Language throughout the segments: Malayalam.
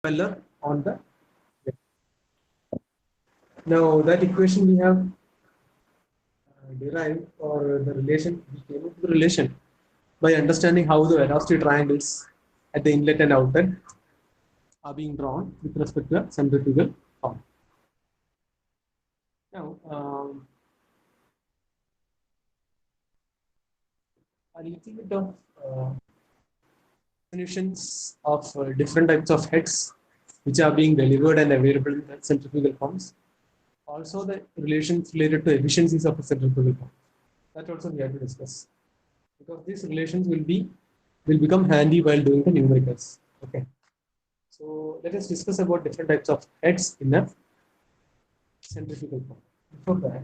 impeller on the wing. Now that equation we have derived, or the relation, we came up with the relation by understanding how the velocity triangles at the inlet and outlet are being drawn with respect to the centrifugal pump. Now, a little bit of definitions of different types of heads which are being delivered and available in the centrifugal pumps. Also, the relations related to efficiencies of a centrifugal pump. That also we have to discuss, because these relations will become handy while doing the numericals. Okay. So let us discuss about different types of heads in a centrifugal pump. Before that,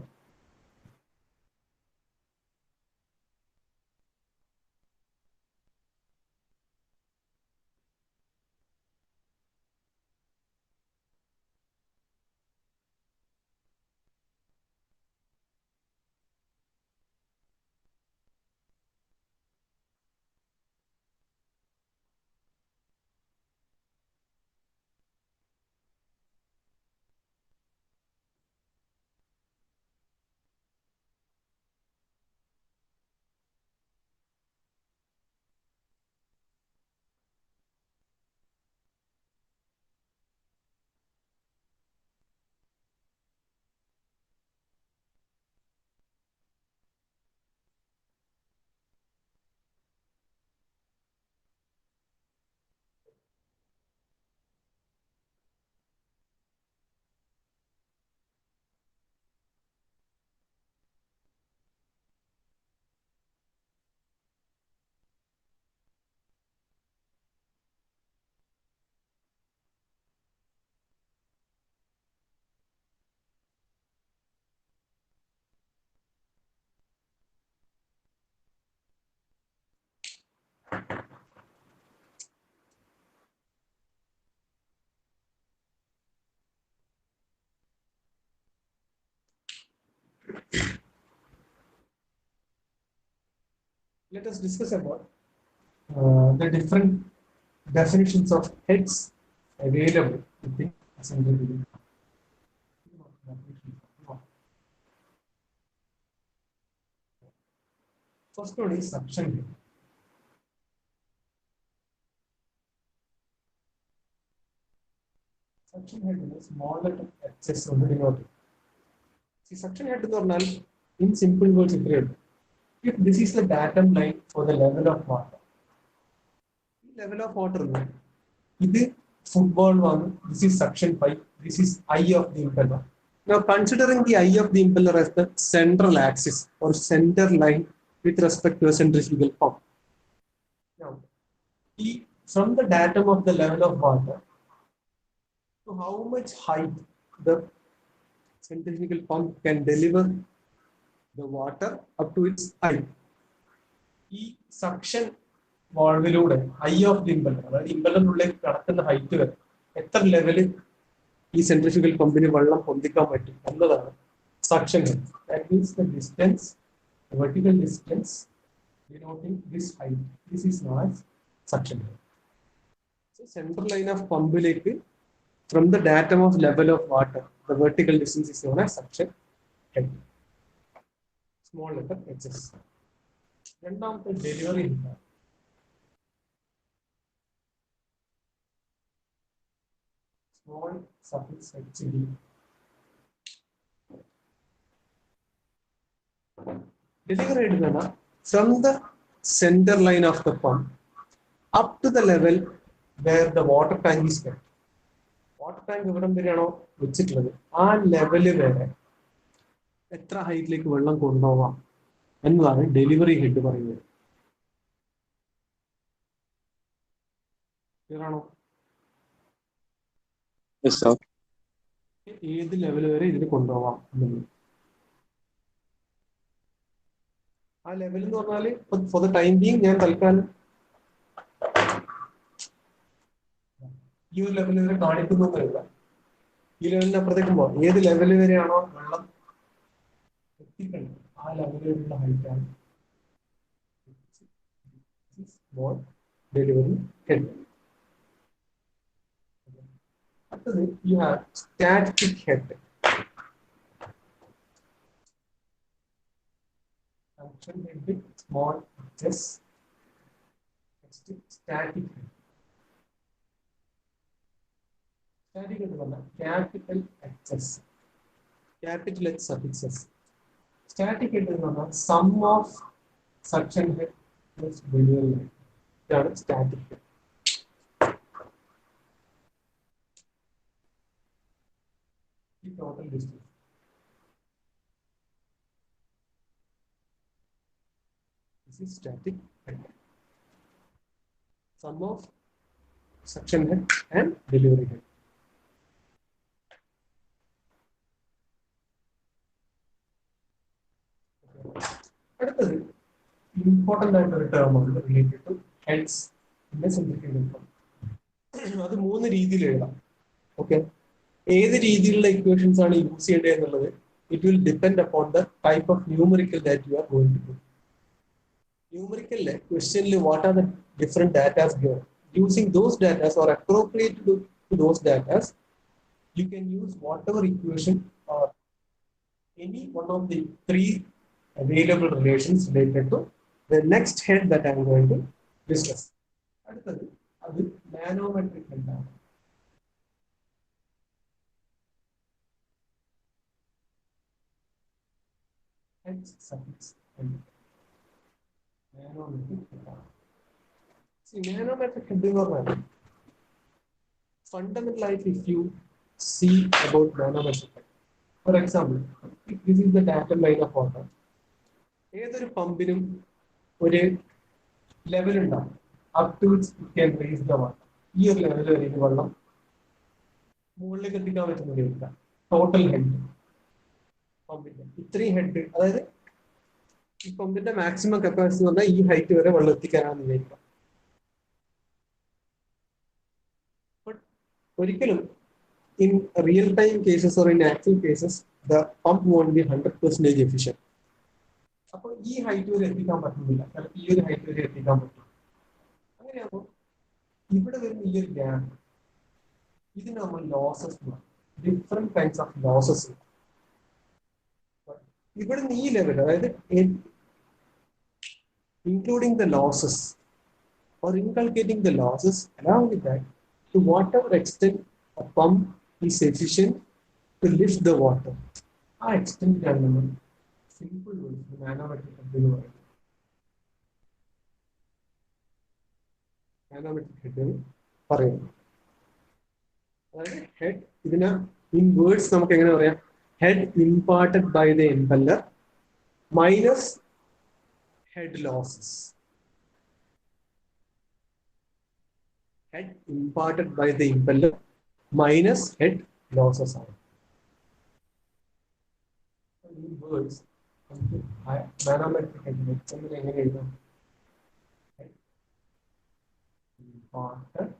let us discuss about the different definitions of heads available within a centrifugal pump. First one is suction head. Suction head is small letter hs കൊണ്ട് denoted. See, suction head എന്ന് പറഞ്ഞാൽ in simple words ഇത്രയേ. If this is the datum line for the level of water, level of water, this football one, this is suction pipe, this is eye of the impeller. Now, considering the eye of the impeller as the central axis or center line with respect to a centrifugal pump. Now, from the datum of the level of water to how much height the centrifugal pump can deliver the water up to its eye. This suction വാൾവിലൂടെ ഐ ഓഫ് ദി ഇമ്പല്ലർ, അതായത് ഇമ്പല്ലറിനുള്ളിലേക്ക് കടക്കുന്ന ഹൈറ്റ് വരെ എത്ര ലെവലിൽ ഈ സെൻട്രിഫ്യൂഗൽ പമ്പിന് വെള്ളം പൊന്തിക്കാൻ പറ്റും എന്നതാണ് suction head. That means the distance, vertical distance denoting this height. This is known as suction head. So central line of പമ്പിലേക്ക് from the datum of level of water, the vertical distance is known as suction head. Small letter hs. രണ്ടാമത്തെ delivery head. Small suffix hd. Delivery head from the center line of the pump up to the level where the water tank is kept. Water tank എവിടം വരെയാണോ വെച്ചിട്ടുള്ളത് ആ ലെവല് വരെ എത്ര ഹൈറ്റിലേക്ക് വെള്ളം കൊണ്ടുപോവാം എന്നതാണ് ഡെലിവറി ഹെഡ് പറയുന്നത്. ക്ലിയർ ആണോ? ഏത് ലെവൽ വരെ ഇതിന് കൊണ്ടുപോവാം എന്നുള്ളത്. ആ ലെവൽ എന്ന് പറഞ്ഞാല് ഫോർ ദ ടൈം ബീങ് ഞാൻ തൽക്കാലം ഈ ഒരു ലെവൽ വരെ കാണിക്കുന്നൊന്നുമില്ല. ഈ ലെവലിന് അപ്പുറത്തേക്ക് പോവാം. ഏത് ലെവൽ വരെയാണോ വെള്ളം എത്തിക്കുന്നത് ആ ലെവൽ വരെയുള്ള ഹൈറ്റാണ് ഡെലിവറി ഹെഡ്. അടുത്തത് you have static head. Function head, small just static head. Static എന്ന് പറഞ്ഞാൽ capital HS, capital H suffixes. Static head എന്ന് പറഞ്ഞാൽ sum of suction head plus delivery head. ഇതാണ് static head. The total distance. This is static head. Sum of suction head and delivery head. അടുത്തത് ഇമ്പോർട്ടൻ്റ് ആയിട്ടൊരു ടേം ഉണ്ട് റിലേറ്റഡ് ടു ഹെഡ്സ് പിന്നെ സിംപ്ലിഫൈഡ് ഇൻകം. അത് മൂന്ന് രീതിയിൽ എഴുതാം. ഓക്കെ, ഏത് രീതിയിലുള്ള ഇക്വേഷൻസ് ആണ് യൂസ് ചെയ്യേണ്ടത് എന്നുള്ളത് it will depend upon the type of numerical that you are going to do. ന്യൂമറിക്കലിലെ ക്വസ്റ്റ്യനിൽ what are the different datas given, using those datas or appropriate to those datas you can use whatever equation or any one of the three available relations related to the next head that I am going to discuss. അടുത്തത് അത് manometric ഹെഡാണ്. H suffix and manometric head. See, manometric head എന്ന് പറഞ്ഞാൽ fundamentally if you see about manometric head, for example, if this is the datum line of water, ഏതൊരു പമ്പിനും ഒരു ലെവൽ ഉണ്ടാവും, up to it can raise the water. ഈ ഒരു ലെവൽ വരെ ഇത് വെള്ളം മുകളിലേക്ക് എത്തിക്കാൻ പറ്റുന്നതില്ല. ടോട്ടൽ ഹെഡ് പമ്പിന്റെ ഇത്രയും ഹെഡ്, അതായത് ഈ പമ്പിന്റെ മാക്സിമം കപ്പാസിറ്റി എന്ന് പറഞ്ഞാൽ ഈ ഹൈറ്റ് വരെ വെള്ളം എത്തിക്കാനാണെന്ന് വിചാരിക്കാം. ബട്ട് ഒരിക്കലും in real time cases or in actual cases the pump won't be 100% efficient. അപ്പോൾ ഈ ഹൈറ്റ് വരെ എത്തിക്കാൻ പറ്റുന്നില്ല, ചിലപ്പോൾ ഈ ഒരു ഹൈറ്റ് വരെ എത്തിക്കാൻ പറ്റും. അങ്ങനെയാകുമ്പോൾ ഇവിടെ വരുന്ന ഈ ഒരു ഗ്യാപ്പ്, ഇതിന് നമ്മൾ losses, different kinds of losses. ഇവിടുന്ന് ഈ ലെവൽ, അതായത് including the losses or inculcating the losses, along with that, to whatever extent a pump is efficient to lift the water, ആ എക്സ്റ്റെൻഡ് ആണ് നമ്മൾ സിമ്പിൾ മാനോമെട്രിക് ഹെഡ് എന്ന് പറയുന്നത്. മാനോമെട്രിക് ഹെഡ് എന്ന് പറയുന്നത് അതായത് ഹെഡ്, ഇതിന് ഇൻ വേർഡ്സ് നമുക്ക് എങ്ങനെ പറയാം, head imparted by the impeller minus head losses. Head imparted by the impeller minus head losses ആണ്. In words, manometric head എങ്ങനെ എഴുതാം? Head imparted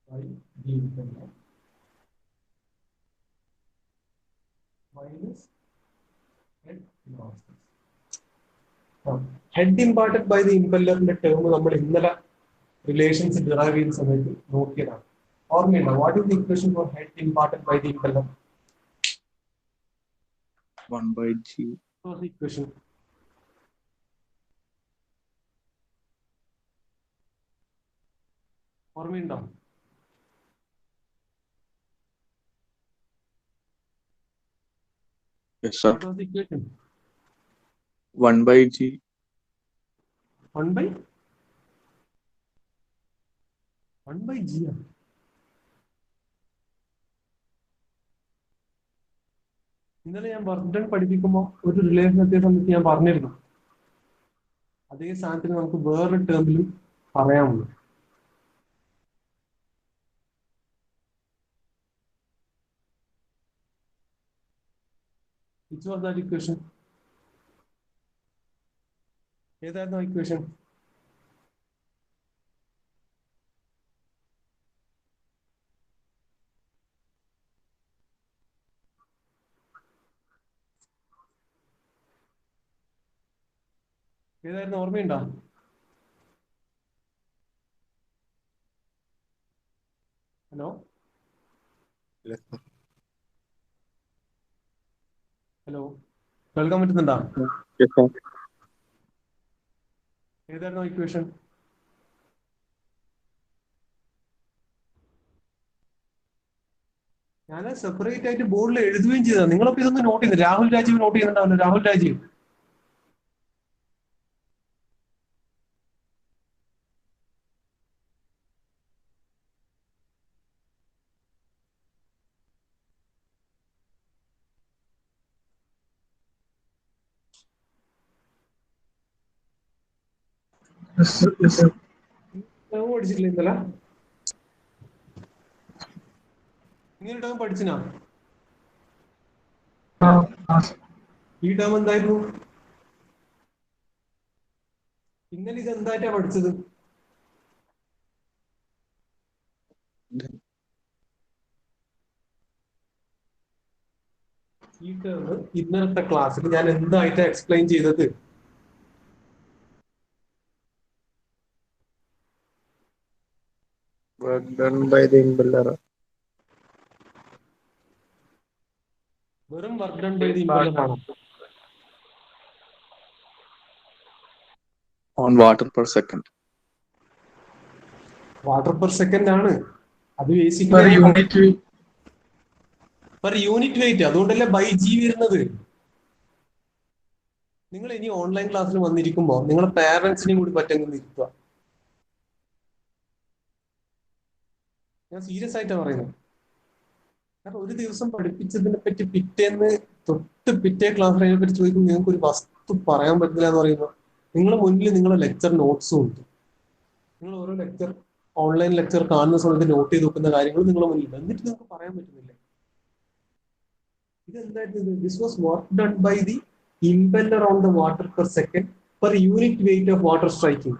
by the impeller minus head losses. Head imparted by the ഇംപെല്ലറിന്റെ ടേം നമ്മൾ ഇന്നലെ റിലേഷൻസ് ഡിറൈവ് ചെയ്യുന്ന സമയത്ത് നോക്കിയതാണ്. ഓർമ്മയുണ്ടോ? What is the equation for head imparted by the impeller? 1/g. What's the equation? ഓർമ്മയുണ്ടോ? Yes, sir. What was the equation? 1/g. 1 by g. ഇന്നലെ ഞാൻ ബർഡൺ പഠിപ്പിക്കുമ്പോൾ ഒരു റിലേഷൻ എത്തിയ സമയത്ത് ഞാൻ പറഞ്ഞിരുന്നു, അതേ സ്ഥാനത്തിന് നമുക്ക് വേറൊരു ടേമിലും പറയാമുള്ളൂ. Which was that equation? ഏതായിരുന്നു ഇക്വേഷൻ? ഏതായിരുന്നു? ഓർമ്മയുണ്ടോ? ഹലോ ഹലോ, കേൾക്കാൻ പറ്റുന്നുണ്ടോ? ഏതായിരുന്നു ഇക്വേഷൻ? ഞാൻ സെപ്പറേറ്റ് ആയിട്ട് ബോർഡിൽ എഴുതുകയും ചെയ്തതാണ്. നിങ്ങളൊക്കെ ഇതൊന്ന് നോട്ട് ചെയ്യുന്നത്. രാഹുൽ രാജീവ് നോട്ട് ചെയ്യുന്നുണ്ടാവല്ലോ. രാഹുൽ രാജീവ്, ടേം പഠിച്ചിട്ടില്ല ഇന്നലെ? ഇങ്ങനെ ടേം പഠിച്ചിനാ? ഈ ടേം എന്തായിരുന്നു? ഇന്നലെ ഇത് എന്തായിട്ടാ പഠിച്ചത്? ഈ ടേം ഇന്നലത്തെ ക്ലാസ്സിൽ ഞാൻ എന്തായിട്ടാ എക്സ്പ്ലെയിൻ ചെയ്തത്? Work done by the impeller. വെറും work done by the impeller ആണോ? On water per second. Water per second ആണ് അത്. Per basically unit weight. Per unit weight. അതുകൊണ്ടല്ലേ ബൈ ജി വരുന്നത്. നിങ്ങൾ ഇനി ഓൺലൈൻ ക്ലാസ്സിൽ വന്നിരിക്കുമ്പോൾ നിങ്ങളെ പാരന്റ്സിനെയും കൂടി പറ്റുമെന്ന് ഇരുത്തുക. ഞാൻ സീരിയസ് ആയിട്ടാണ് പറയുന്നത്. കാരണം ഒരു ദിവസം പഠിപ്പിച്ചതിനെ പറ്റി പിറ്റേന്ന് തൊട്ട് പിറ്റേ ക്ലാസ്സിൽ അതിനെ പറ്റി ചോദിക്കുമ്പോൾ നിങ്ങൾക്ക് ഒരു വസ്തു പറയാൻ പറ്റില്ല എന്ന് പറയുമ്പോൾ നിങ്ങളുടെ മുന്നിൽ നിങ്ങളുടെ ലെക്ചർ നോട്ട്സും ഉണ്ട്. നിങ്ങൾ ഓരോ ലെക്ചർ ഓൺലൈൻ ലെക്ചർ കാണുന്ന സമയത്ത് നോട്ട് ചെയ്ത് വെക്കുന്ന കാര്യങ്ങൾ നിങ്ങളുടെ മുന്നിൽ, എന്നിട്ട് നിങ്ങൾക്ക് പറയാൻ പറ്റുന്നില്ല. ഇതെന്തായിരുന്നു? This was work done by the impeller on the water per second per unit weight of water striking.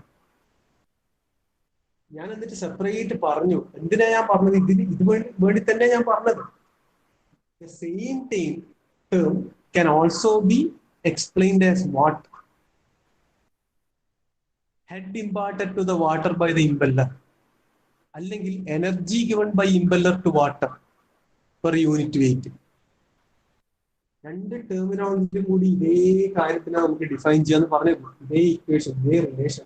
ഞാൻ എന്നിട്ട് സെപ്പറേറ്റ് പറഞ്ഞു. എന്തിനാ ഞാൻ പറഞ്ഞത്? ഇത് വേണ്ടി തന്നെ ഞാൻ പറഞ്ഞത്. The same term can also be explained as what? Head imparted to the water by the impeller, അല്ലെങ്കിൽ energy given by impeller to water per unit weight. രണ്ട് ടെർമിനോളജിയും കൂടി ഇതേ കാര്യത്തിനാണ് നമുക്ക് ഡിഫൈൻ ചെയ്യാന്ന് പറഞ്ഞത്. ഇതേ ഇക്വേഷൻ, ഇതേ relation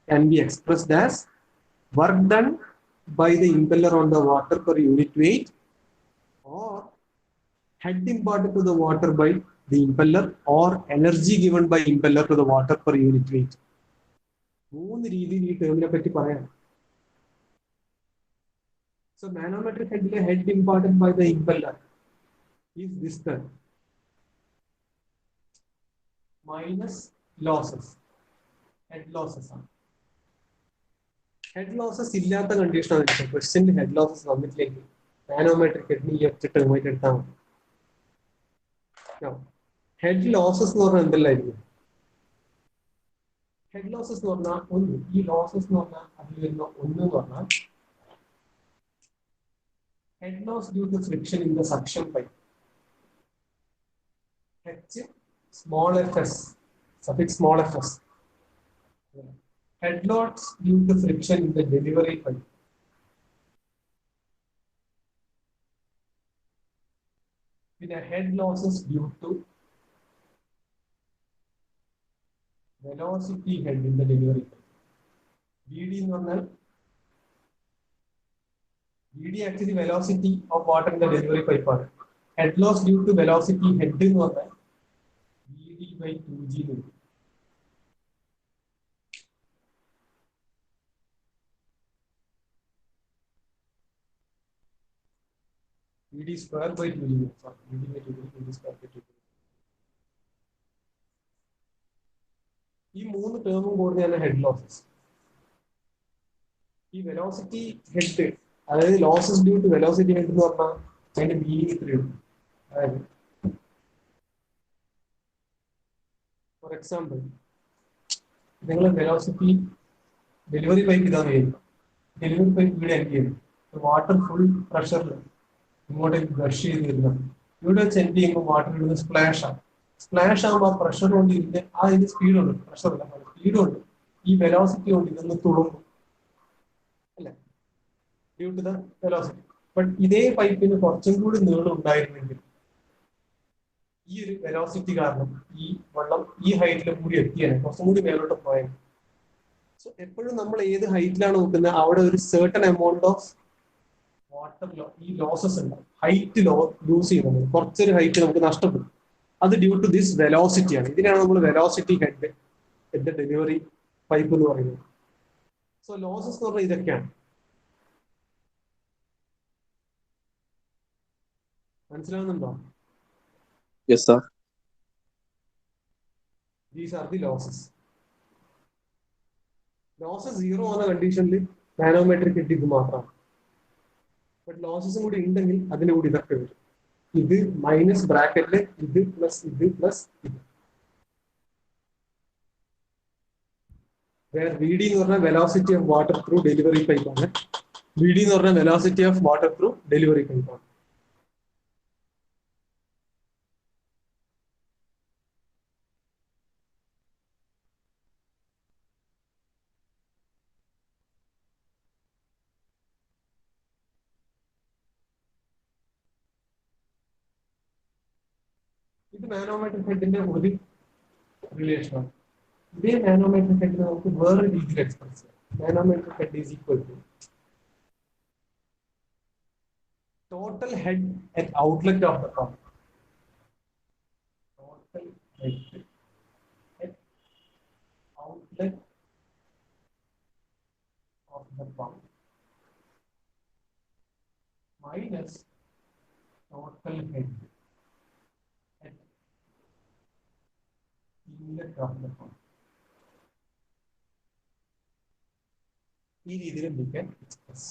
can be expressed as work done by the impeller on the water per unit weight, or head imparted to the water by the impeller, or energy given by impeller to the water per unit weight. മൂന്ന് രീതിയിൽ ഈ ടേമിനെ പറ്റി പറയാം. So manometric head head imparted by the impeller is this term minus losses. Head losses ആണ്. ഹെഡ് ലോസസ് ഇല്ലാത്ത കണ്ടീഷനാണ് എടുത്തത്. ക്വസ്റ്റ്യനിൽ ഹെഡ് ലോസസ് വന്നിട്ടില്ലെങ്കിൽ മാനോമെട്രിക് ഹെഡിന് ഈ ഒറ്റ ടേമായിട്ട് എടുത്താൽ മതി. ഹെഡ് ലോസസ് എന്ന് പറഞ്ഞാൽ എന്തെല്ലായിരിക്കും? ഹെഡ് ലോസസ് എന്ന് പറഞ്ഞാൽ ഒന്ന്, ഈ ലോസസ് എന്ന് പറഞ്ഞാൽ അതിൽ വരുന്ന ഒന്ന് എന്ന് പറഞ്ഞാൽ head loss due to friction in the suction pipe. H small F S, suffix small F S. Head loss due to friction in the delivery pipe. പിന്നെ head losses due to velocity head in the delivery pipe. VD എന്ന് പറഞ്ഞാൽ VD actually velocity of water in the delivery pipe ആണ്. Head loss due to velocity head എന്ന് പറഞ്ഞാൽ VD by 2G എന്ന് വരും. VD square by 2G. Sorry, VD by 2G, VD square by 2G. ഈ മൂന്ന് ടേമും കൂടുന്നതാണ് ഹെഡ് ലോസസ്. ഈ വെലോസിറ്റി ഹെഡ്, അതായത് losses due to velocity head എന്ന് പറഞ്ഞാൽ അതിന്റെ മീനിങ് ഇത്രയും. അതായത് ഫോർ എക്സാമ്പിൾ, നിങ്ങൾ വെലോസിറ്റി ഡെലിവറി പൈപ്പ് ഇതാണ് ചെയ്യുന്നത്. ഡെലിവറി പൈപ്പ് ഇവിടെ എൻഡ് ചെയ്യുന്നു. വാട്ടർ ഫുൾ പ്രഷറിൽ ഇങ്ങോട്ടേക്ക് ബ്രഷ് ചെയ്ത് വരുന്നത്. ഇവിടെ വെച്ച് എൻഡ് ചെയ്യുമ്പോൾ വാട്ടർ ഇടുന്നത് സ്പ്ലാഷ് ആണ്. സ്പ്ലാഷ് ആകുമ്പോൾ ആ പ്രഷർ കൊണ്ട് ഇതിന്റെ ഇതിന്റെ സ്പീഡുണ്ട്, പ്രഷറല്ല സ്പീഡുണ്ട്. ഈ വെലോസിറ്റി കൊണ്ട് ഇതൊന്ന് തുളുമ്പും അല്ലെ, due to the velocity. But ഇതേ പൈപ്പിന് കുറച്ചും കൂടി നീളം ഉണ്ടായിരുന്നെങ്കിൽ ഈ ഒരു വെലോസിറ്റി കാരണം ഈ വെള്ളം ഈ ഹൈറ്റിൽ കൂടി എത്തിയാണ്, കുറച്ചും കൂടി മേലോട്ട് പോയത്. സോ എപ്പോഴും നമ്മൾ ഏത് ഹൈറ്റിലാണ് നോക്കുന്നത് അവിടെ ഒരു certain amount ഓഫ് വാട്ടർ ഈ ലോസസ് ഉണ്ട്. ഹൈറ്റ് ലൂസ് ചെയ്യുന്നത് കുറച്ചൊരു ഹൈറ്റ് നമുക്ക് നഷ്ടപ്പെടും. അത് ഡ്യൂ ടു ദിസ് വെലോസിറ്റി ആണ്. ഇതിനാണ് നമ്മൾ വെലോസിറ്റി ഹെഡ് ഡെലിവറി പൈപ്പ് എന്ന് പറയുന്നത്. സോ ലോസസ് എന്ന് പറഞ്ഞാൽ ഇതൊക്കെയാണ്. മനസ്സിലാവുന്നുണ്ടോ? Yes, sir. These are the losses. Losses zero ആവുന്ന കണ്ടീഷനിൽ മാനോമെട്രിക് ഹെഡ് ഇത് മാത്രമാണ്. ബട്ട് ലോസസും കൂടി ഉണ്ടെങ്കിൽ അതിന്റെ കൂടി ഇതൊക്കെ വരും. ഇത് മൈനസ് ബ്രാക്കറ്റില് ഇത് പ്ലസ് ഇത് പ്ലസ് ഇത്. VD എന്ന് പറഞ്ഞാൽ velocity of water through delivery pipe ആണ്. VD എന്ന് പറഞ്ഞാൽ velocity of water through delivery pipe ആണ്. ഇത് മാനോമെട്രിക് ഹെഡിന്റെ ഒരു റിലേഷൻ ആണ്. ഇതേ മാനോമെട്രിക് ഹെഡിനെ നമുക്ക് വേറെ രീതിയിൽ എക്സ്പ്രസ് ചെയ്യാം. Manometric head is equal to total head at outlet of the pump. Total head at outlet of the pump minus total head at inlet of the pump. ഈ രീതിയിൽ നമുക്ക് എക്സ്പ്രസ്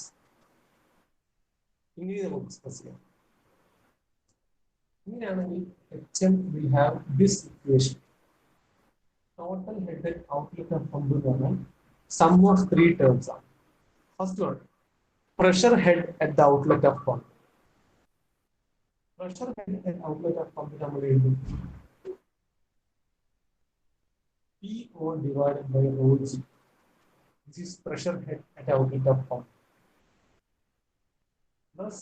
ഇങ്ങനെ നമുക്ക് എക്സ്പ്രസ് ചെയ്യാം. ഇങ്ങനെയാണെങ്കിൽ HM will have this equation. Total head at outlet of pump എന്ന് പറഞ്ഞാൽ sum of three terms ആണ്. First one, pressure head at the outlet of pump. Pressure head at outlet of pump നമ്മൾ എഴുതും PO divided by rho G. This is pressure head at outlet of pump. Plus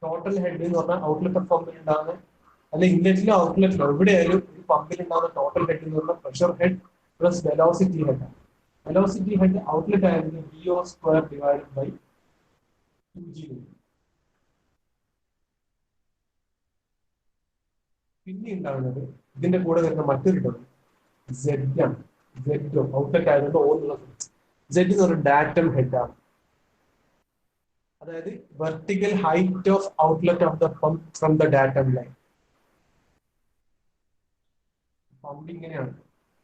total head എന്ന് പറഞ്ഞാൽ ഔട്ട്ലെറ്റ് ഓഫ് പമ്പിൽ ഉണ്ടാകുന്ന അല്ല ഇൻലെറ്റിലോ ഔട്ട്ലെറ്റിലോ എവിടെയായാലും ഈ പമ്പിൽ ഉണ്ടാകുന്ന ടോട്ടൽ ഹെഡ് എന്ന് പറഞ്ഞാൽ pressure head plus velocity head ആണ്. വെലോസിറ്റി ഹെഡ് ഔട്ട്ലെറ്റ് ആയിരുന്നു VO square divided by 2G. പിന്നെ ഉണ്ടാകുന്നത് ഇതിന്റെ കൂടെ വരുന്ന മറ്റൊരു ടേം Z ആണ്. Z ഔട്ട്ലെറ്റ് ആയതുകൊണ്ട് O എന്നുള്ള Z എന്ന് പറഞ്ഞ ഡാറ്റം ഹെഡ് ആണ്. അതായത് vertical height of outlet of the pump from the datum line. Pump ഇങ്ങനെയാണ്,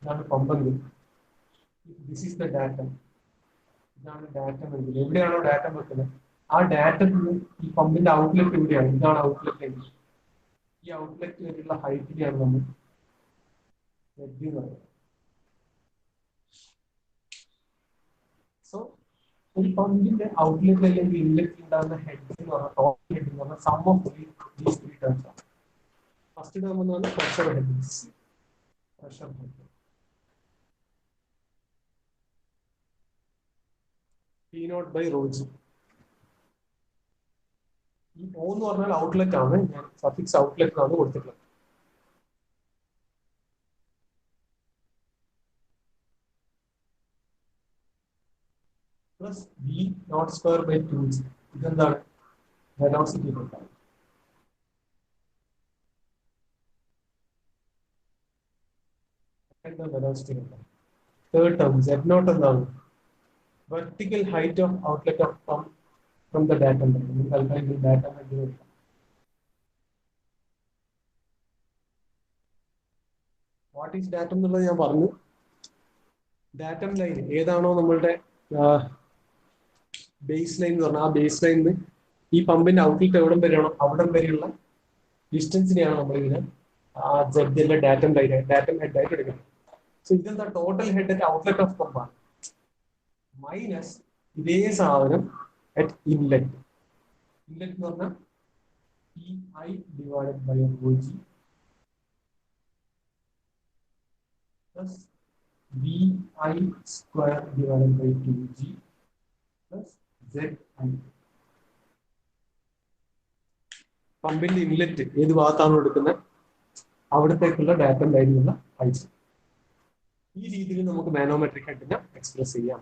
ഇതാണ് പമ്പെങ്കിൽ ദിസ് ഈസ് ദ ഡാറ്റം, ഇതാണ് ഡാറ്റം എങ്കിൽ എവിടെയാണോ ഡാറ്റം വെക്കുന്നത് ആ ഡാറ്റത്തിൽ ഈ പമ്പിന്റെ ഔട്ട്ലെറ്റ് എവിടെയാണ്, ഇതാണ് ഔട്ട്ലെറ്റ് എങ്കിൽ ഈ ഔട്ട്ലെറ്റ് വരെയുള്ള ഹൈറ്റിനെയാണ് നമ്മൾ Z എന്ന് പറയുന്നത്. സോ ഒരു പമ്പിന്റെ ഔട്ട്ലെറ്റ് അല്ലെങ്കിൽ ഇൻലെറ്റ് ഉണ്ടാകുന്ന ഹെഡ് എന്ന് പറഞ്ഞാൽ ടോട്ടൽ ഹെഡ് എന്ന് പറഞ്ഞാൽ sum of these three terms ആണ്. ഫസ്റ്റ് ടേം എന്ന് പറഞ്ഞാൽ pressure head. Pressure head P0 by rho G. ഈ O എന്ന് പറഞ്ഞാൽ ഔട്ട്ലെറ്റ് ആണ്, ഞാൻ സഫിക്സ് ഔട്ട്ലെറ്റ് ആണ് കൊടുത്തിട്ടുള്ളത്. Plus V0 square by 2G. ഇതെന്താണ് velocity head. Velocity head. Third term Z0 എന്താണ് vertical height of outlet of pump from the datum line. What is datum എന്നുള്ളത് ഞാൻ പറഞ്ഞു. ഡാറ്റം ലൈൻ ഏതാണോ നമ്മളുടെ ബേസ് ലൈൻ എന്ന് പറഞ്ഞാൽ ആ ബേസ് ലൈനിൽ ഈ പമ്പിന്റെ ഔട്ട്ലെറ്റ് എവിടം വരെയാണോ അവിടം വരെയുള്ള ഡിസ്റ്റൻസിനെയാണ് നമ്മളിങ്ങനെ Z datum line datum head ആയിട്ട് എടുക്കുന്നത്. സോ ഇതെന്താ total head at outlet of pump ആണ് മൈനസ് ഇതേ സാധനം അറ്റ് ഇൻലെറ്റ്. ഇൻലെറ്റ് എന്ന് പറഞ്ഞാൽ PI divided by rho G plus VI square divided by 2G plus ZI. പമ്പിന്റെ ഇൻലെറ്റ് ഏത് ഭാഗത്താണ് എടുക്കുന്നത് അവിടത്തേക്കുള്ള ഡാറ്റം ലൈനിലുള്ള ഹൈറ്റ്. ഈ രീതിയിൽ നമുക്ക് മാനോമെട്രിക് ഹെഡിനെ എക്സ്പ്രസ് ചെയ്യാം.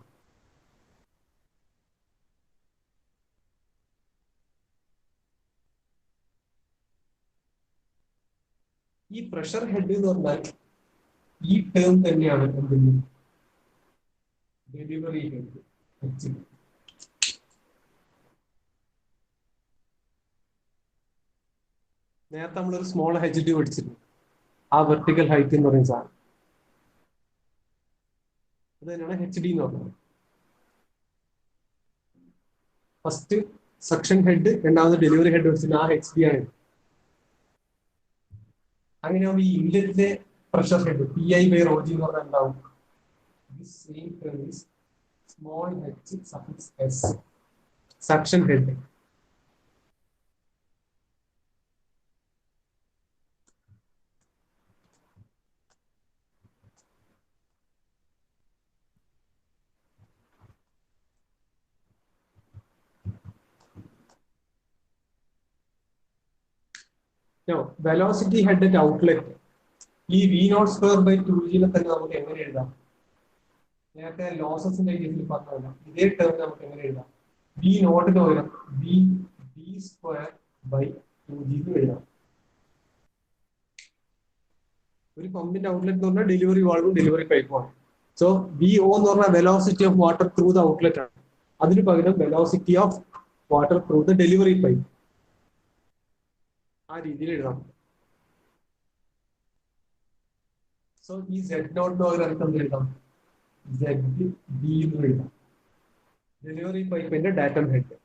ഈ പ്രഷർ ഹെഡ് എന്ന് പറഞ്ഞാൽ ഈ ടേം തന്നെയാണ് എന്തെങ്കിലും ഡെലിവറി ഹെഡ്. നേരത്തെ നമ്മളൊരു സ്മോൾ ഹെച്ച് ഡി പഠിച്ചിരുന്നു, ആ വെർട്ടിക്കൽ ഹൈറ്റ് എന്ന് പറയുന്ന സാധനം. അത് തന്നെയാണ് എച്ച് ഡി എന്ന് പറയുന്നത്. ഫസ്റ്റ് സക്ഷൻ ഹെഡ്, രണ്ടാമത് ഡെലിവറി ഹെഡ് വെച്ചിട്ട് ആ എച്ച് ഡി ആണ്. അങ്ങനെയാകുമ്പോൾ ഈ ഇൻലെറ്റിലെ pressure head P I by rho G എന്ന് പറഞ്ഞാൽ എന്താവും? Small H suffix S, suction head. Velocity head at outlet, ഈ V naught square by 2g തന്നെ നമുക്ക് എങ്ങനെ എഴുതാം? നേരത്തെ ലോസസിന്റെ കേസിൽ പറഞ്ഞതല്ല, ഇതേ ടേം നമുക്ക് എങ്ങനെ എഴുതാം? വി നോട്ടിന് പകരം V B square by 2g എഴുതാം. ഒരു പമ്പിന്റെ ഔട്ട്ലെറ്റ് എന്ന് പറഞ്ഞാൽ ഡെലിവറി വാൾവും ഡെലിവറി പൈപ്പുമാണ്. സോ വി ഒ എന്ന് പറഞ്ഞാൽ velocity of water through the outlet ആണ്. അതിന് പകരം velocity of water through the delivery pipe, ആ രീതിയിൽ എഴുതാം. സോ ഈ സെഡ് നോട്ട് പകരം എഴുതാം സെഡ് ബി എന്ന് എഴുതാം, ഡെലിവറി പൈപ്പിന്റെ ഡാറ്റം ഹെഡ്.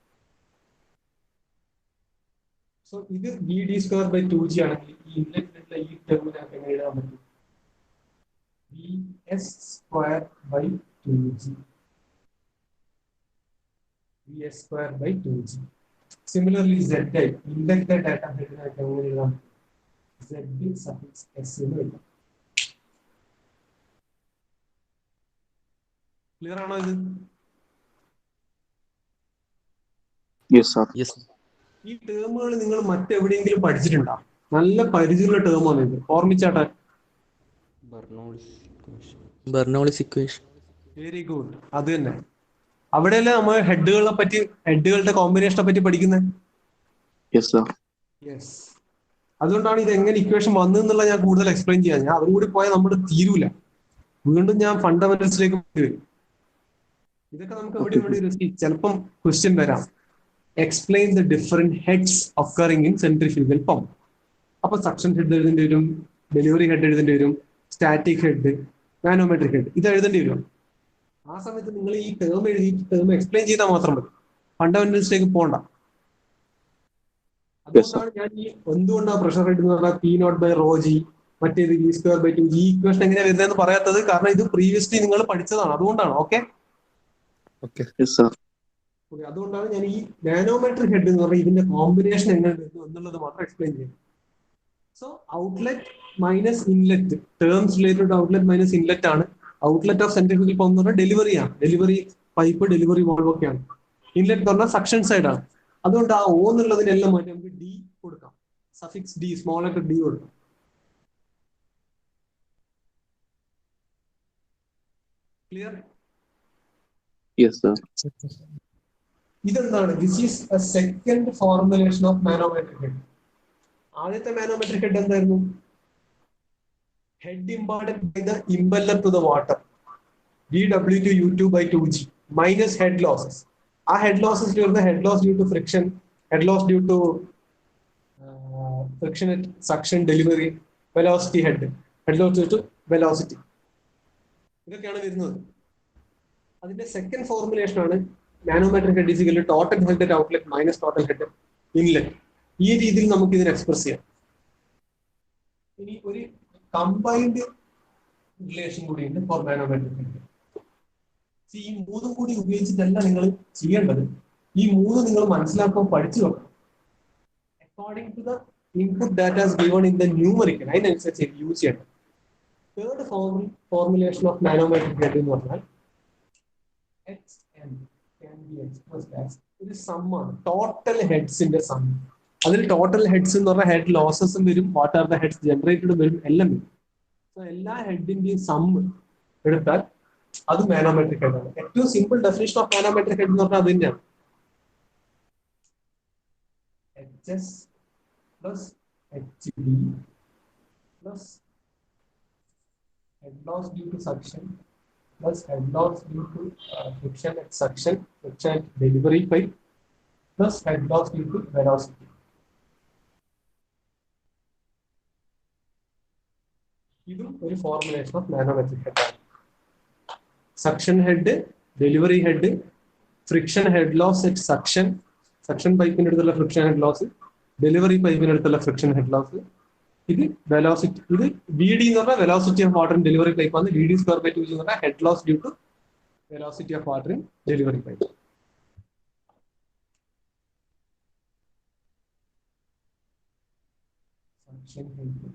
സോ ഇത് V D square by 2g ആണെങ്കിൽ ഈ ഇൻലെറ്റിലുള്ള ഈ ടേമിനകത്ത് എങ്ങനെ എഴുതാൻ പറ്റും? V S square by 2g, V S square by 2g. Similarly Z I ഇൻലെറ്റിലെ ഡാറ്റം ഹെഡിനകത്ത് എങ്ങനെ എഴുതാം? സെഡ് സഫിക്സ് എസ് എന്ന് എഴുതാം. ക്ലിയർ ആണോ ഇത്? Yes, sir. Yes. ഈ ടേമുകൾ നിങ്ങൾ മറ്റെവിടെയെങ്കിലും പഠിച്ചിട്ടുണ്ടോ? നല്ല പരിചയമുള്ള ടേമാണ് ഇത്, ഓർമ്മിച്ചാട്ടെ. Bernoulli's equation. വെരി ഗുഡ്, അത് തന്നെ. അവിടെയല്ലേ നമ്മൾ ഹെഡുകളുടെ കോമ്പിനേഷനെ പറ്റി പഠിക്കുന്നത്? Yes, sir. യെസ്. അതുകൊണ്ടാണ് ഇത് എങ്ങനെ ഇക്വേഷൻ വന്നു എന്നുള്ള ഞാൻ കൂടുതൽ എക്സ്പ്ലെയിൻ ചെയ്യാം. ഞാൻ അതും കൂടി പോയാൽ നമ്മുടെ തീരൂല. വീണ്ടും ഞാൻ ഫണ്ടമെന്റൽസിലേക്ക് വരും. ഇതൊക്കെ നമുക്ക് എവിടെ ചിലപ്പം ക്വസ്റ്റ്യൻ വരാം. Explain the different heads occurring in centrifugal pump. അപ്പൊ സക്ഷൻ ഹെഡ് എഴുതേണ്ടി വരും, ഡെലിവറി ഹെഡ് എഴുതേണ്ടി വരും, സ്റ്റാറ്റിക് ഹെഡ്, മാനോമെട്രിക് ഹെഡ്, ഇത് എഴുതേണ്ടി വരും. ആ സമയത്ത് നിങ്ങൾ ഈ ടേം എഴുതി ടേം എക്സ്പ്ലെയിൻ ചെയ്താൽ മാത്രം മതി, ഫണ്ടമെന്റൽസിലേക്ക് പോകണ്ട. അതുകൊണ്ടാണ് ഞാൻ ഈ എന്തുകൊണ്ടാണ് പ്രഷർ ഹെഡ് എന്ന് പറഞ്ഞാൽ P naught by rho g, മറ്റേത് വി സ്ക്വയർ ബൈ 2g, ഈ ഇക്വേഷൻ എങ്ങനെ വരുന്നതെന്ന് പറയാത്തത്. കാരണം ഇത് പ്രീവിയസ്ലി നിങ്ങൾ പഠിച്ചതാണ്, അതുകൊണ്ടാണ്. Okay, Yes, sir. അതുകൊണ്ടാണ് ഞാൻ ഈ മാനോമെട്രിക് ഹെഡ് എന്ന് പറഞ്ഞാൽ ഇതിന്റെ കോമ്പിനേഷൻ എങ്ങനെ വരുന്നു എന്നുള്ളത് മാത്രം എക്സ്പ്ലെയിൻ ചെയ്യുന്നത്. So outlet minus inlet, terms related outlet minus inlet ആണ്. ഔട്ട്ലെറ്റ് ഓഫ് സെൻട്രിഫ്യൂഗൽ പമ്പ് എന്ന് പറഞ്ഞാൽ ഡെലിവറി ആണ്, ഡെലിവറി പൈപ്പ്, ഡെലിവറി വാൾവ് ഒക്കെയാണ്. ഇൻലെറ്റ് എന്ന് പറഞ്ഞാൽ സക്ഷൻ സൈഡ് ആണ്. അതുകൊണ്ട് ആ ഓ എന്നുള്ളതിനെല്ലാം മാറ്റി നമുക്ക് ഡി കൊടുക്കാം, suffix D, small letter D കൊടുക്കാം. ക്ലിയർ? Yes, sir. ഇതെന്താണ്? This is a second formulation of manometric head. ആദ്യത്തെ മാനോമെട്രിക് ഹെഡ് എന്തായിരുന്നു? Head imparted by the impeller to the water, dW2U2 by 2g minus head losses. ആ ഹെഡ് ലോസസ് വരുന്ന head loss due to friction, head loss due to friction at suction, delivery, velocity head, head loss due to velocity, ഇതൊക്കെയാണ് വരുന്നത്. അതിന്റെ സെക്കൻഡ് ഫോർമുലേഷൻ ആണ് manometric head is equal to total head at outlet minus total head inlet. ഈ രീതിയിൽ നമുക്ക് ഇതിനെ എക്സ്പ്രസ് ചെയ്യാം. ഇനി ഒരു കമ്പൈൻഡ് റിലേഷൻ കൂടിയുണ്ട് ഫോർ മാനോമെട്രിക് ഹെഡ്. ഈ മൂന്നും കൂടി ഉപയോഗിച്ചിട്ടല്ല നിങ്ങൾ ചെയ്യേണ്ടത്. ഈ മൂന്ന് നിങ്ങൾ മനസ്സിലാക്കാൻ പഠിച്ചു വെക്കണം. According to the input data given in the numerical, അതിനനുസരിച്ച് യൂസ് ചെയ്യണം. Third formulation of manometric head എന്ന് പറഞ്ഞാൽ HM can be expressed as ഒരു സമ്മാണ്, ടോട്ടൽ ഹെഡ്സിന്റെ സം. അതിൽ ടോട്ടൽ ഹെഡ്സ് എന്ന് പറഞ്ഞാൽ ഹെഡ് ലോസസും വരും, what are the heads generated വരും, എല്ലാം വരും. സോ എല്ലാ ഹെഡിന്റെയും സം എടുത്താൽ അത് മാനോമെട്രിക് ഹെഡ് ആണ്. ഏറ്റവും simple definition of manometric head എന്ന് പറഞ്ഞാൽ അത് തന്നെയാണ്. HS plus HB plus head loss due to suction plus head loss due to friction at suction, friction at delivery pipe plus head loss due to velocity. ഇതും ഒരു ഫോർമുലേഷൻ ഓഫ് മാനോമെട്രിക് ഹെഡ് ആണ്. Suction head, delivery head, friction head loss at suction, suction പൈപ്പിന്റെ അടുത്തുള്ള ഫ്രിക്ഷൻ ഹെഡ് ലോസ്, ഡെലിവറി പൈപ്പിന്റെ അടുത്തുള്ള ഫ്രിക്ഷൻ ഹെഡ് ലോസ്. ഇത് വെലോസിറ്റി, ഇത് VD എന്ന് പറഞ്ഞാൽ velocity of water in delivery pipe ആണ്. VD സ്ക്വയർ ബൈ 2 എന്ന് പറഞ്ഞാൽ head loss due to velocity of water in delivery pipe. Suction head,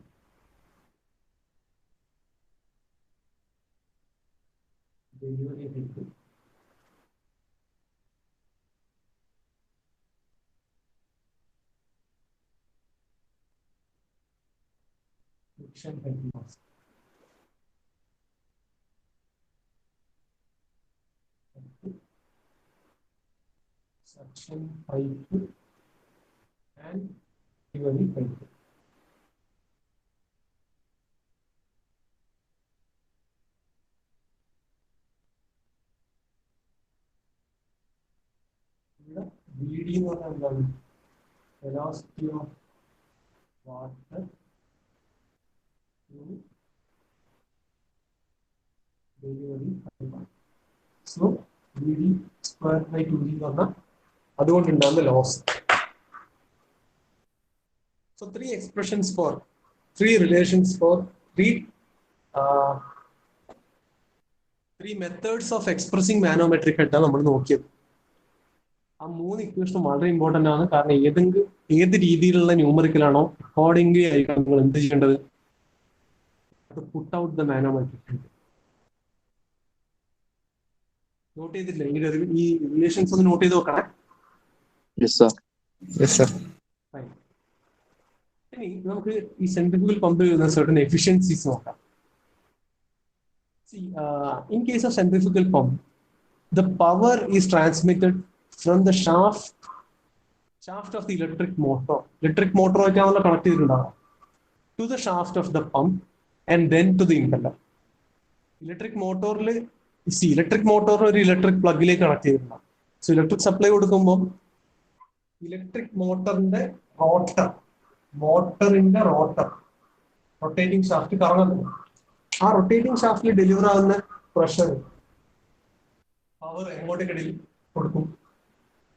delivery head, friction head loss, suction pipe and delivery pipe. VD എന്ന് പറഞ്ഞാൽ എന്താണ്? Velocity of water delivery pipe. So VD square by 2 എന്ന് പറഞ്ഞാൽ അതുകൊണ്ടുണ്ടാകുന്ന loss. So three expressions for, three relations for, three methods of expressing manometric head ആണ് നമ്മൾ നോക്കിയത്. ആ 3 ഇക്വേഷനും വളരെ ഇമ്പോർട്ടന്റ് ആണ്. കാരണം ഏത് രീതിയിലുള്ള ന്യൂമറിക്കലാണോ അക്കോർഡിംഗ്ലി ആയിരിക്കും നിങ്ങൾ എന്ത് ചെയ്യേണ്ടത്, അത് put out the manometric head. Note ചെയ്തിട്ടില്ല എങ്കിൽ ഈ റിലേഷൻസ് ഒന്ന് നോട്ട് ചെയ്ത് നോക്കണേ. Yes, sir. Yes, sir. ഇനി നമുക്ക് ഈ സെൻട്രിഫ്യൂഗൽ പമ്പ് ചെയ്യുന്ന certain efficiencies നോക്കാം. See, in case of centrifugal pump, the power is transmitted from the shaft of the electric motor. Electric motor ആയിട്ടാണല്ലോ കണക്ട് ചെയ്തിട്ടുണ്ടാവുക. To the shaft of the pump and then to the impeller. Electric മോട്ടോറിൽ ഇലക്ട്രിക് മോട്ടോർ ഒരു ഇലക്ട്രിക് പ്ലഗിലേക്ക് കണക്ട് ചെയ്തിട്ടുണ്ടാവും. സോ ഇലക്ട്രിക് സപ്ലൈ കൊടുക്കുമ്പോൾ ഇലക്ട്രിക് മോട്ടറിന്റെ റോട്ടർ റൊട്ടേറ്റിംഗ് ഷാഫ്റ്റ് കറങ്ങുന്നു. ആ റൊട്ടേറ്റിംഗ് ഷാഫ്റ്റിൽ ഡെലിവർ ആകുന്ന പ്രഷർ പവർ എങ്ങോട്ടേക്കിടയിൽ കൊടുക്കും?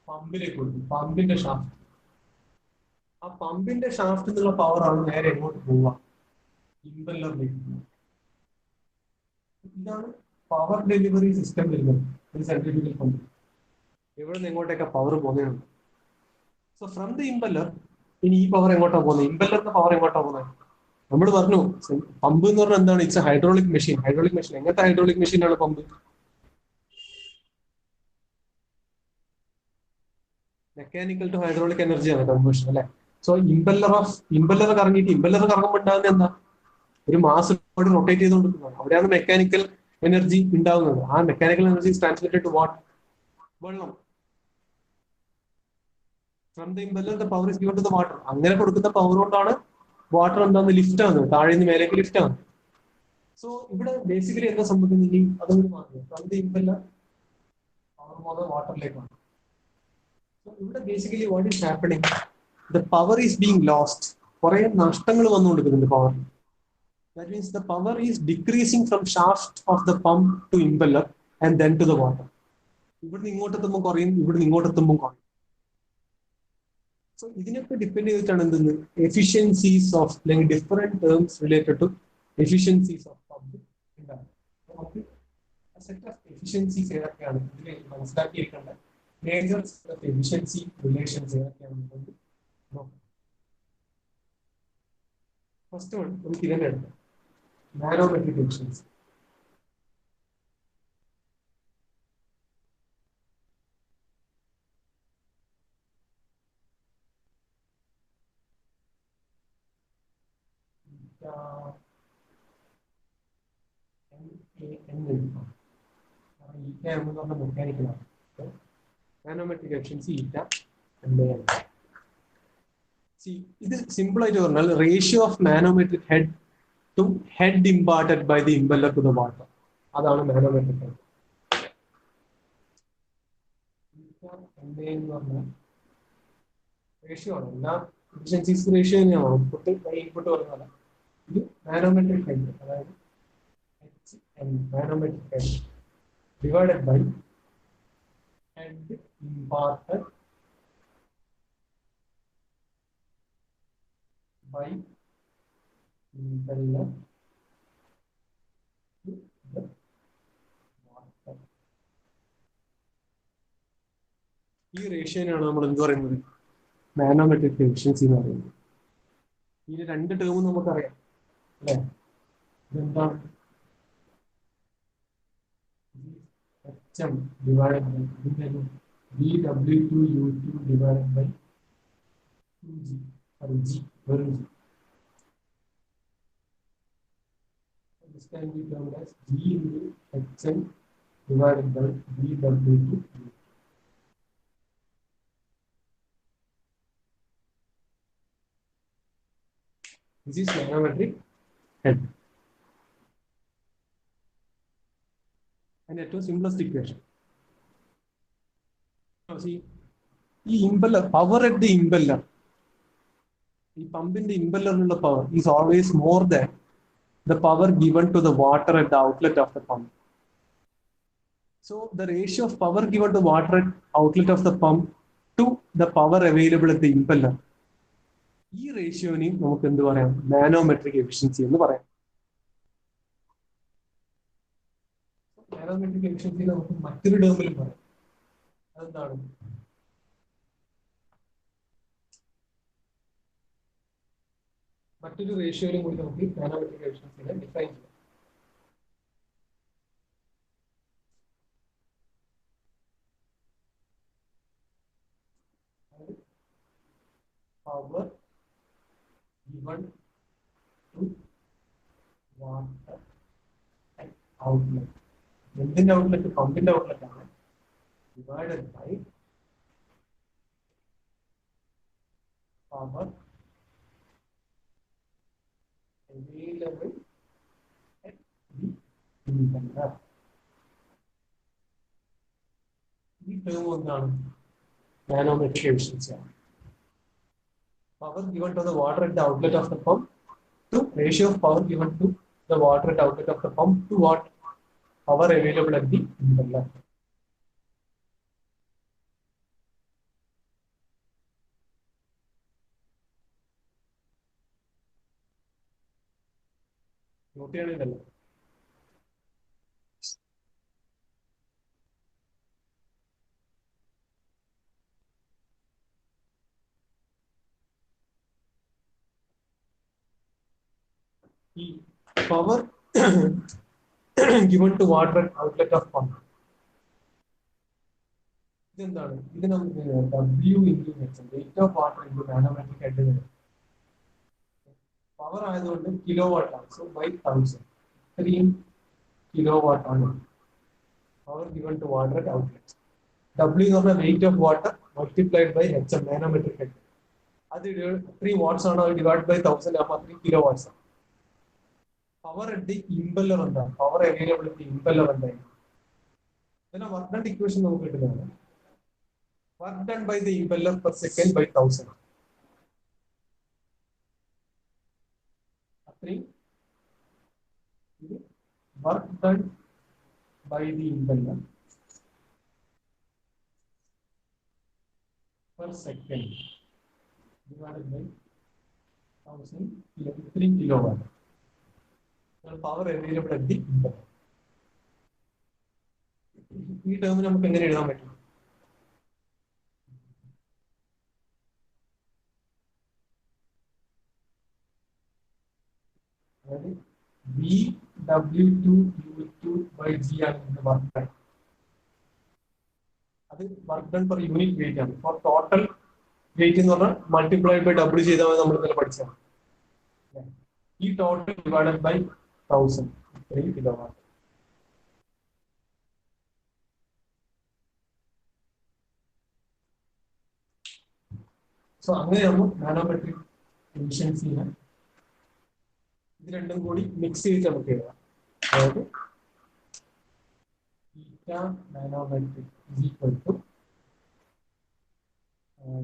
പമ്പിലേക്ക് കൊടുക്കും. പമ്പിന്റെ ഷാഫ്റ്റ്, ആ പമ്പിന്റെ ഷാഫ്റ്റിൽ നിന്നുള്ള പവർ ആണ് നേരെ എങ്ങോട്ട് പോവുക? ഇമ്പല്ലറിലേക്ക് പോവുക. ഇതാണ് പവർ ഡെലിവറി സിസ്റ്റം വരുന്നത് ഒരു സെൻട്രിഫ്യൂഗൽ പമ്പ്. എവിടെ നിന്ന് എങ്ങോട്ടേക്കാ പവർ പോകുന്നതാണ്? സോ ഫ്രം ദ ഇമ്പല്ലർ, ഇനി ഈ പവർ എങ്ങോട്ടാ പോകുന്നത്? ഇമ്പല്ലറിന്റെ പവർ എങ്ങോട്ടാ പോകുന്നത്? നമ്മൾ പറഞ്ഞു പമ്പ് എന്ന് പറഞ്ഞാൽ എന്താണ്? It's A hydraulic machine. Hydraulic machine എങ്ങനത്തെ ഹൈഡ്രോളിക് മെഷീനാണ് പമ്പ്? മെക്കാനിക്കൽ ടു ഹൈഡ്രോളിക് എനർജിയാണ് കൺവേർഷൻ അല്ലെ. സോ ഇമ്പല്ലർ കറങ്ങിയിട്ട് ഇമ്പല്ലർ കറങ്ങുമ്പോൾ ഉണ്ടാകുന്ന എന്താ? ഒരു മാസ് റൊട്ടേറ്റ് ചെയ്തുകൊണ്ടിരിക്കുന്നതാണ്. അവിടെയാണ് മെക്കാനിക്കൽ എനർജി ഉണ്ടാകുന്നത്. ആ mechanical energy transmitted to what? വെള്ളം. From the impeller the power is given to the water. അങ്ങനെ കൊടുക്കുന്ന പവർ കൊണ്ടാണ് വാട്ടർ എന്താന്ന് ലിഫ്റ്റ് ആവുന്നത്, താഴെ നിന്ന് മേലേക്ക് ലിഫ്റ്റ് ആവുന്നത്. സോ ഇവിടെ ബേസിക്കലി എന്താ സംഭവിക്കുന്നത്? അതൊന്നും മാറുന്നത് ഫ്രം ദ ഇമ്പല്ലർ പവർ പോകുന്നത് വാട്ടറിലേക്കാണ്. സോ ഇവിടെ basically what is happening? The power is being lost. കുറെ നഷ്ടങ്ങൾ വന്നുകൊണ്ടിരിക്കുന്നുണ്ട് പവറിൽ. That means the power is decreasing from shaft of the pump to impeller and then to the water. ഇവിടുന്ന് ഇങ്ങോട്ടെത്തുമ്പോൾ കുറയും, ഇവിടുന്ന് ഇങ്ങോട്ടെത്തുമ്പോൾ കുറയും. സോ ഇതിനൊക്കെ ഡിപ്പെൻഡ് ചെയ്തിട്ടാണ് എന്തെന്ന് എഫിഷ്യൻസീസ് ഓഫ് അല്ലെങ്കിൽ different terms related to efficiencies of pump ഉണ്ടാകും. നമുക്ക് സെറ്റ് ഓഫ് എഫിഷ്യൻസീസ് ഏതൊക്കെയാണ് ഇതിൽ മനസ്സിലാക്കിയിരിക്കേണ്ട മേജർ എഫിഷ്യൻസി റിലേഷൻസ് ഏതൊക്കെയാണെന്ന് നോക്കാം. ഫസ്റ്റ് വൺ നമുക്ക് ഇതന്നെ എടുക്കാം, manometric efficiency. മെക്കാനിക്കലാണ് മാനോമെട്രിക് എഫിഷ്യൻസി ഈറ്റ MA. ഇത് സിമ്പിൾ ആയിട്ട് പറഞ്ഞാൽ ratio of manometric head to head imparted by the impeller to the water. അതാണ് മാനോമെട്രിക് ഹെഡ്. MA എന്ന് പറഞ്ഞാൽ റേഷ്യോ ആണ്. എല്ലാം എഫിഷ്യൻസീസ് റേഷ്യോ തന്നെയാണ്. ഔട്ട്പുട്ട് ബൈ ഇൻപുട്ട് പറഞ്ഞാൽ ഇത് മാനോമെട്രിക് ഹെഡ്, അതായത് manometric head divided by head imparted by impeller to the water. ഈ റേഷ്യോനാണ് നമ്മൾ എന്ത് പറയുന്നത്? മാനോമെട്രിക് എഫിഷ്യൻസി എന്ന് പറയുന്നത്. ഈ രണ്ട് ടേമും നമുക്കറിയാം അല്ലേ? ഇതെന്താണ്? HM divided by VW2U2 divided by 2G or G, where is G? This can be termed as G into HM divided by VW2U2. This is manometric head. And ഏറ്റവും simplest equation. See, ഈ impeller power at the impeller, ഈ പമ്പിന്റെ ഇമ്പല്ലറിനുള്ള power is always more than the power given to the water at the outlet of the pump. So the ratio of power given to water at outlet of the pump to the power available at the impeller, ഈ റേഷ്യോനെയും നമുക്ക് എന്ത് പറയാം? മാനോമെട്രിക് എഫിഷ്യൻസി എന്ന് പറയാം. മാനോമെട്രിക് എഫിഷ്യൻസി നമുക്ക് മറ്റൊരു ടേമിൽ പറയാം. അതെന്താണ്? മറ്റൊരു റേഷ്യോയിലും കൂടി നമുക്ക് മാനോമെട്രിക് എഫിഷ്യൻസിനെ ഡിഫൈൻ ചെയ്യാം. Power given to water outlet. എന്തിന്റെ ഔട്ട്ലെറ്റ്? പമ്പിന്റെ ഔട്ട്ലെറ്റ് ആണ്. Divided by power available at the impeller. ഈ ടേം എന്താണ്? മാനോമെട്രിക് എഫിഷ്യൻസി ആണ്. Power given to the water at the outlet of the pump to ratio of power given to the water at the outlet of the pump to what? Power available at the impeller. Note cheyanidalla. Power given to water at outlet of pump. ഇതെന്താണ്? ഇത് നമുക്ക് W into H, weight of water into manometric head. Power ആയതുകൊണ്ട് കിലോ വാട്ട് ആണ്. സോ ബൈ 1000 3 കിലോവാട്ട് ആണ് power given to water at outlet. W എന്ന് പറഞ്ഞാൽ weight of water multiplied by HM, manometric head. അത് 3 watts ആണ്. അത് ഡിവൈഡ് ബൈ 1000 ആകുമ്പോൾ 3 kilowatts ആണ്. പവർ അറ്റ് ദി ഇമ്പല്ലർ എന്താണ്? Power available at the impeller എന്തായിരിക്കും? പിന്നെ വർക്ക് ഡൺ ഇക്വേഷൻ നമുക്ക് കിട്ടുന്നതാണ്. Work done by the impeller per second by 1000. അത്രയും work done by the impeller per second divided by 1000, 3 kilowatt. Power available at the impeller. ഈ ടേം നമുക്ക് എങ്ങനെ എഴുതാൻ പറ്റും? അതായത് VW2U2 by G ആണ് ഇതിന്റെ വർക്ക് ഡൺ. അത് work done per unit wait ആണ്. ഫോർ ടോട്ടൽ വെയിറ്റ് എന്ന് പറഞ്ഞാൽ മൾട്ടിപ്ലൈഡ് ബൈ W ചെയ്താൽ നമ്മൾ ഇന്നലെ പഠിച്ചതാണ്. ഈ total divided by 1000 3 kilowatt. So അങ്ങനെയാകുമ്പോൾ നാനോമെട്രിക് എഫിഷ്യൻസിനെ ഇത് രണ്ടും കൂടി മിക്സ് ചെയ്തിട്ട് നമുക്ക് എഴുതാം. അതായത് theta nanometric is equal to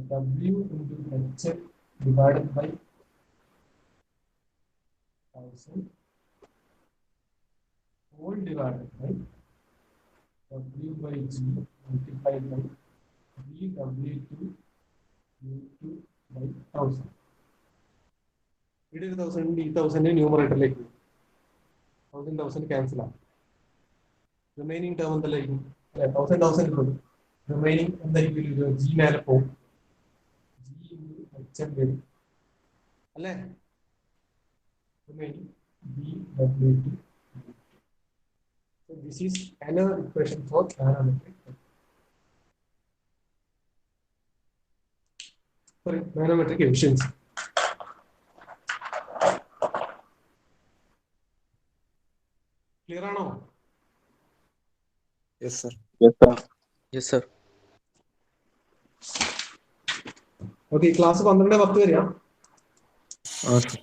W into HF divided by 1000 whole divided by W by G multiplied by VW2 U2 by 1000. It is 1000 numerator like 1000 cancel out. Remaining term on the like 1000 remaining on the G malapo G into HM will remaining BW2. So this is another equation for nanometric. Sorry, nanometric efficiency. Clear or no? Yes, sir. Yes, sir. Yes, sir. Okay, class 12 വരെയാ. Okay.